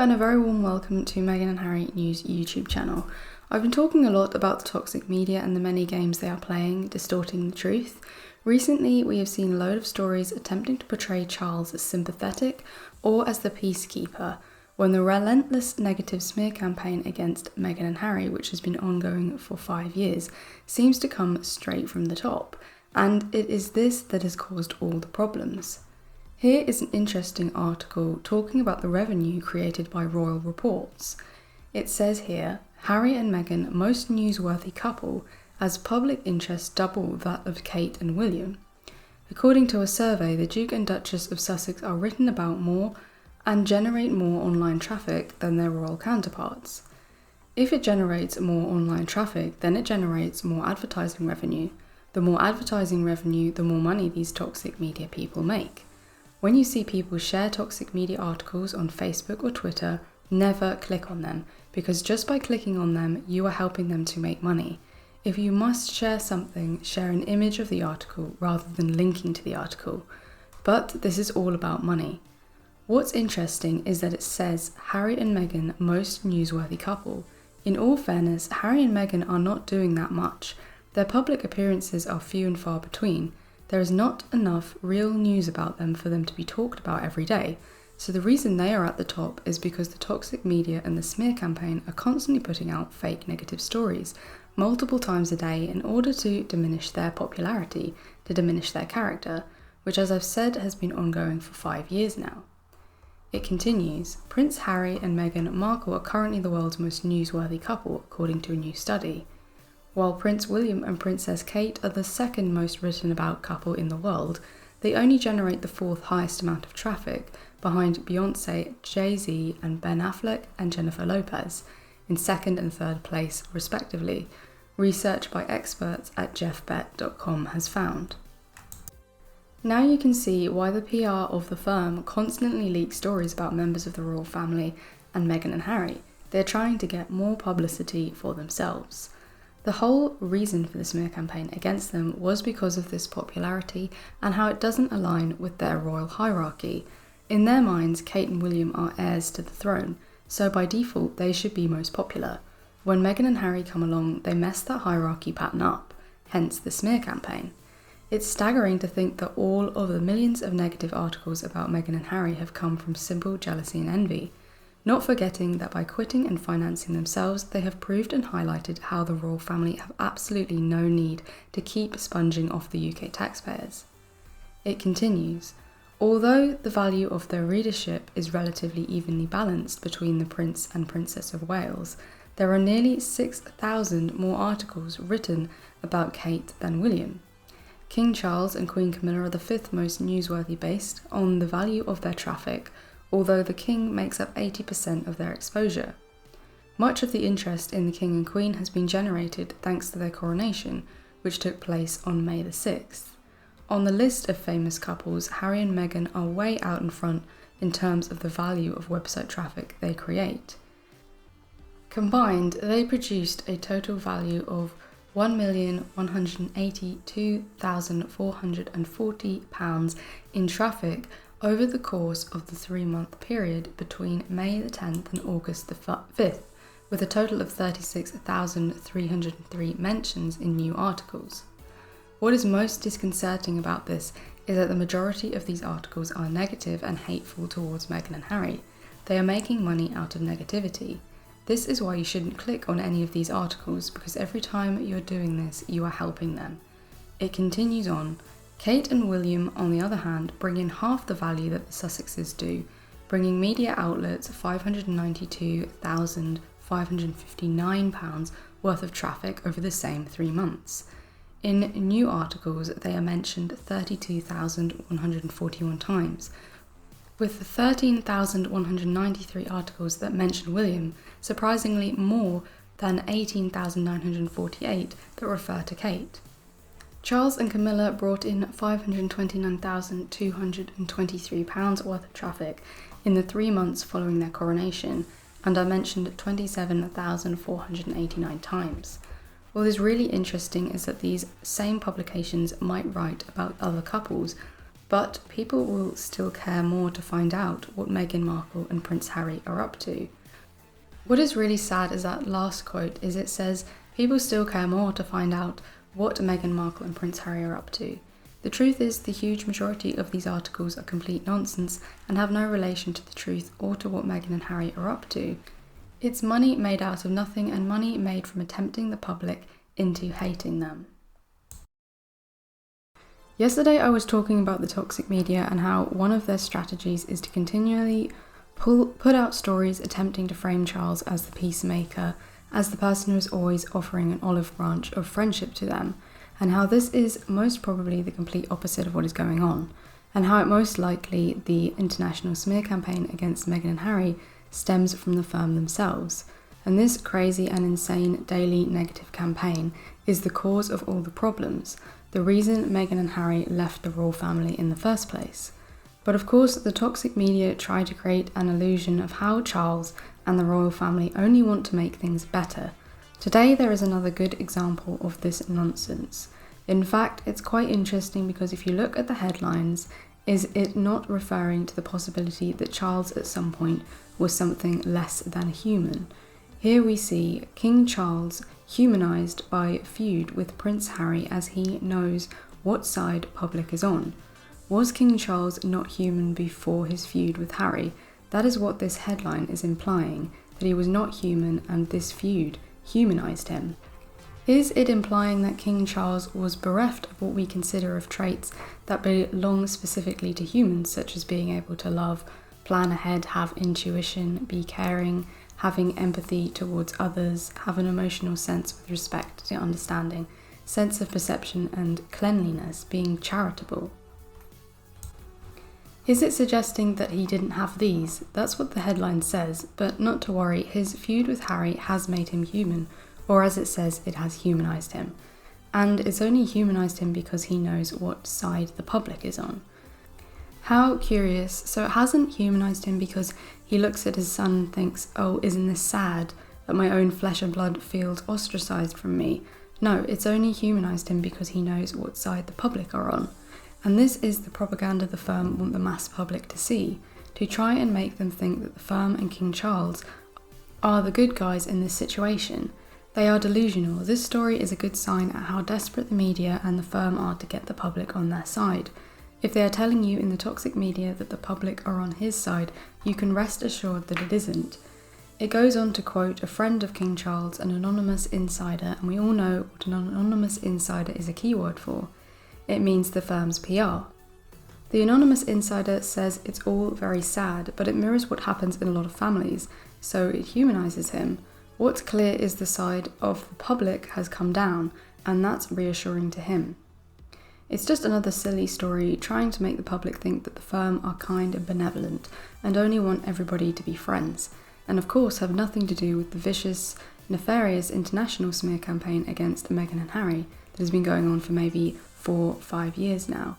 and a very warm welcome to Meghan and Harry News YouTube channel. I've been talking a lot about the toxic media and the many games they are playing, distorting the truth. Recently, we have seen a load of stories attempting to portray Charles as sympathetic or as the peacekeeper, when the relentless negative smear campaign against Meghan and Harry, which has been ongoing for 5 years, seems to come straight from the top, and it is this that has caused all the problems. Here is an interesting article talking about the revenue created by royal reports. It says here, Harry and Meghan most newsworthy couple as public interest double that of Kate and William. According to a survey, the Duke and Duchess of Sussex are written about more and generate more online traffic than their royal counterparts. If it generates more online traffic, then it generates more advertising revenue. The more advertising revenue, the more money these toxic media people make. When you see people share toxic media articles on Facebook or Twitter, never click on them, because just by clicking on them, you are helping them to make money. If you must share something, share an image of the article rather than linking to the article. But this is all about money. What's interesting is that it says Harry and Meghan most newsworthy couple. In all fairness, Harry and Meghan are not doing that much. Their public appearances are few and far between. There is not enough real news about them for them to be talked about every day. So the reason they are at the top is because the toxic media and the smear campaign are constantly putting out fake negative stories multiple times a day in order to diminish their popularity, to diminish their character, which, as I've said, has been ongoing for 5 years now. It continues, Prince Harry and Meghan Markle are currently the world's most newsworthy couple, according to a new study. While Prince William and Princess Kate are the second most written about couple in the world, they only generate the 4th highest amount of traffic, behind Beyoncé, Jay-Z and Ben Affleck and Jennifer Lopez, in 2nd and 3rd place respectively, research by experts at jeffbet.com has found. Now you can see why the PR of the firm constantly leaks stories about members of the royal family and Meghan and Harry. They're trying to get more publicity for themselves. The whole reason for the smear campaign against them was because of this popularity and how it doesn't align with their royal hierarchy. In their minds, Kate and William are heirs to the throne, so by default they should be most popular. When Meghan and Harry come along, they mess that hierarchy pattern up, hence the smear campaign. It's staggering to think that all of the millions of negative articles about Meghan and Harry have come from simple jealousy and envy. Not forgetting that by quitting and financing themselves, they have proved and highlighted how the royal family have absolutely no need to keep sponging off the UK taxpayers. It continues, although the value of their readership is relatively evenly balanced between the Prince and Princess of Wales, there are nearly 6,000 more articles written about Kate than William. King Charles and Queen Camilla are the 5th most newsworthy based on the value of their traffic, although the King makes up 80% of their exposure. Much of the interest in the King and Queen has been generated thanks to their coronation, which took place on May the 6th. On the list of famous couples, Harry and Meghan are way out in front in terms of the value of website traffic they create. Combined, they produced a total value of £1,182,440 in traffic over the course of the 3-month period between May the 10th and August the 5th, with a total of 36,303 mentions in new articles. What is most disconcerting about this is that the majority of these articles are negative and hateful towards Meghan and Harry. They are making money out of negativity. This is why you shouldn't click on any of these articles, because every time you're doing this, you are helping them. It continues on. Kate and William, on the other hand, bring in half the value that the Sussexes do, bringing media outlets £592,559 worth of traffic over the same 3 months. In new articles, they are mentioned 32,141 times, with the 13,193 articles that mention William, surprisingly more than 18,948 that refer to Kate. Charles and Camilla brought in £529,223 worth of traffic in the 3 months following their coronation, and are mentioned 27,489 times. What is really interesting is that these same publications might write about other couples, but people will still care more to find out what Meghan Markle and Prince Harry are up to. What is really sad is that last quote is it says, people still care more to find out what Meghan Markle and Prince Harry are up to. The truth is, the huge majority of these articles are complete nonsense and have no relation to the truth or to what Meghan and Harry are up to. It's money made out of nothing and money made from tempting the public into hating them. Yesterday I was talking about the toxic media and how one of their strategies is to continually put out stories attempting to frame Charles as the peacemaker, as the person who is always offering an olive branch of friendship to them, and how this is most probably the complete opposite of what is going on, and how it most likely the international smear campaign against Meghan and Harry stems from the firm themselves. And this crazy and insane daily negative campaign is the cause of all the problems, the reason Meghan and Harry left the royal family in the first place. But of course, the toxic media try to create an illusion of how Charles and the royal family only want to make things better. Today there is another good example of this nonsense. In fact, it's quite interesting because if you look at the headlines, is it not referring to the possibility that Charles at some point was something less than human? Here we see King Charles humanised by feud with Prince Harry as he knows what side public is on. Was King Charles not human before his feud with Harry? That is what this headline is implying, that he was not human and this feud humanised him. Is it implying that King Charles was bereft of what we consider of traits that belong specifically to humans, such as being able to love, plan ahead, have intuition, be caring, having empathy towards others, have an emotional sense with respect to understanding, sense of perception and cleanliness, being charitable? Is it suggesting that he didn't have these? That's what the headline says, but not to worry, his feud with Harry has made him human, or as it says, it has humanised him. And it's only humanised him because he knows what side the public is on. How curious. So it hasn't humanised him because he looks at his son and thinks, oh, isn't this sad that my own flesh and blood feels ostracised from me? No, it's only humanised him because he knows what side the public are on. And this is the propaganda the firm want the mass public to see, to try and make them think that the firm and King Charles are the good guys in this situation. They are delusional. This story is a good sign at how desperate the media and the firm are to get the public on their side. If they are telling you in the toxic media that the public are on his side, you can rest assured that it isn't. It goes on to quote a friend of King Charles, an anonymous insider, and we all know what an anonymous insider is a keyword for. It means the firm's PR. The anonymous insider says it's all very sad, but it mirrors what happens in a lot of families, so it humanises him. What's clear is the side of the public has come down, and that's reassuring to him. It's just another silly story trying to make the public think that the firm are kind and benevolent and only want everybody to be friends, and of course have nothing to do with the vicious, nefarious international smear campaign against Meghan and Harry that has been going on for maybe 4 or 5 years now.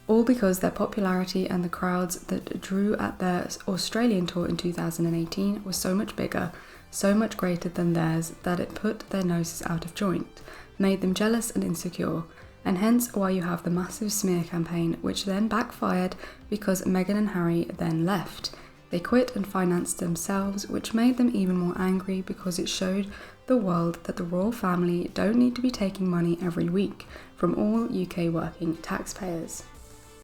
All because their popularity and the crowds that drew at their Australian tour in 2018 was so much bigger, so much greater than theirs that it put their noses out of joint, made them jealous and insecure, and hence why you have the massive smear campaign which then backfired because Meghan and Harry then left. They quit and financed themselves, which made them even more angry because it showed the world that the royal family don't need to be taking money every week from all UK working taxpayers.